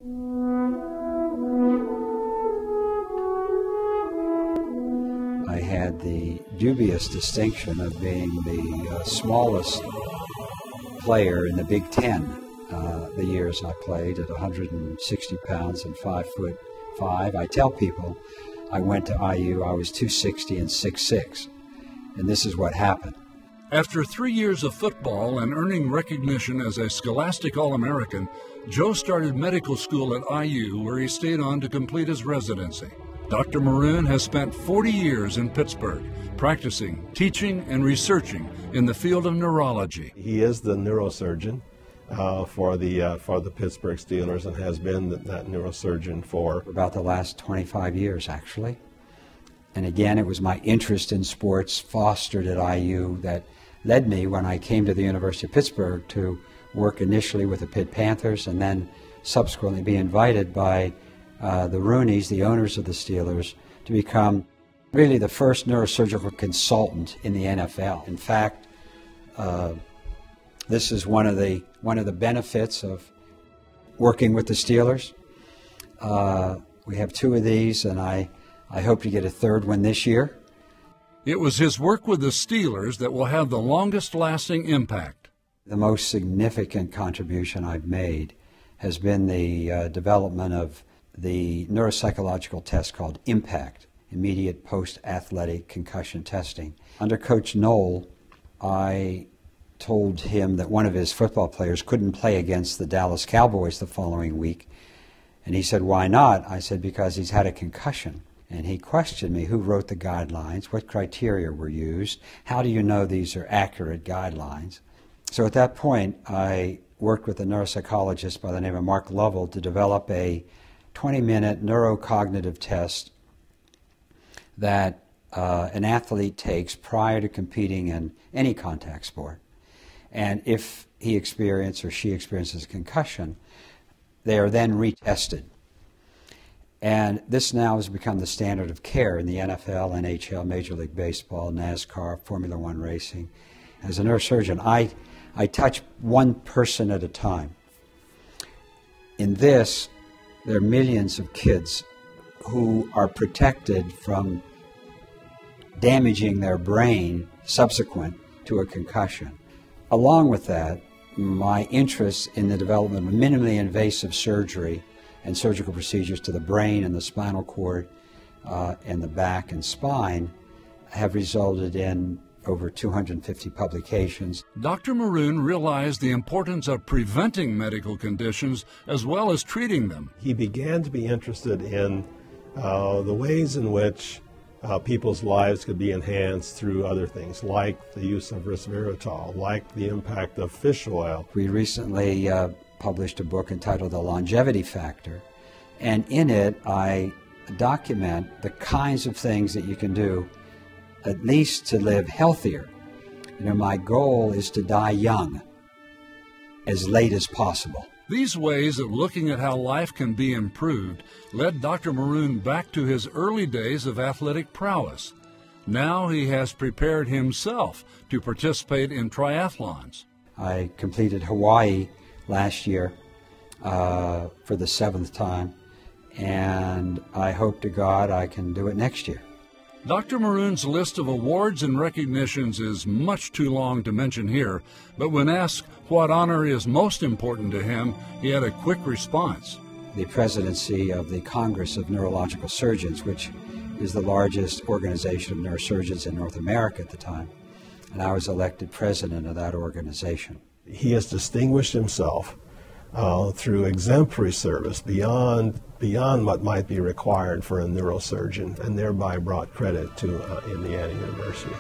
I had the dubious distinction of being the smallest player in the Big Ten the years I played, at 160 pounds and 5'5". I tell people I went to IU, I was 260 and 6'6", and this is what happened. After 3 years of football and earning recognition as a Scholastic All-American, Joe started medical school at IU, where he stayed on to complete his residency. Dr. Maroon has spent 40 years in Pittsburgh, practicing, teaching, and researching in the field of neurology. He is the neurosurgeon for the Pittsburgh Steelers, and has been that neurosurgeon for about the last 25 years, actually. And again, it was my interest in sports fostered at IU that led me, when I came to the University of Pittsburgh, to work initially with the Pitt Panthers and then subsequently be invited by the Rooneys, the owners of the Steelers, to become really the first neurosurgical consultant in the NFL. In fact, this is one of the benefits of working with the Steelers. We have 2 of these, and I hope to get a 3rd one this year. It was his work with the Steelers that will have the longest-lasting impact. The most significant contribution I've made has been the development of the neuropsychological test called IMPACT, Immediate Post-Athletic Concussion Testing. Under Coach Knoll, I told him that one of his football players couldn't play against the Dallas Cowboys the following week. And he said, "Why not?" I said, "Because he's had a concussion." And he questioned me, who wrote the guidelines, what criteria were used, how do you know these are accurate guidelines? So at that point, I worked with a neuropsychologist by the name of Mark Lovell to develop a 20-minute neurocognitive test that an athlete takes prior to competing in any contact sport. And if he experiences or she experiences a concussion, they are then retested. And this now has become the standard of care in the NFL, NHL, Major League Baseball, NASCAR, Formula One racing. As a neurosurgeon, I touch one person at a time. In this, there are millions of kids who are protected from damaging their brain subsequent to a concussion. Along with that, my interest in the development of minimally invasive surgery and surgical procedures to the brain and the spinal cord and the back and spine have resulted in over 250 publications. Dr. Maroon realized the importance of preventing medical conditions as well as treating them. He began to be interested in the ways in which people's lives could be enhanced through other things, like the use of resveratrol, like the impact of fish oil. We recently published a book entitled The Longevity Factor, and in it I document the kinds of things that you can do at least to live healthier. You know, my goal is to die young, as late as possible. These ways of looking at how life can be improved led Dr. Maroon back to his early days of athletic prowess. Now he has prepared himself to participate in triathlons. I completed Hawaii last year for the 7th time, and I hope to God I can do it next year. Dr. Maroon's list of awards and recognitions is much too long to mention here, but when asked what honor is most important to him, he had a quick response. The presidency of the Congress of Neurological Surgeons, which is the largest organization of neurosurgeons in North America at the time, and I was elected president of that organization. He has distinguished himself through exemplary service beyond what might be required for a neurosurgeon, and thereby brought credit to Indiana University.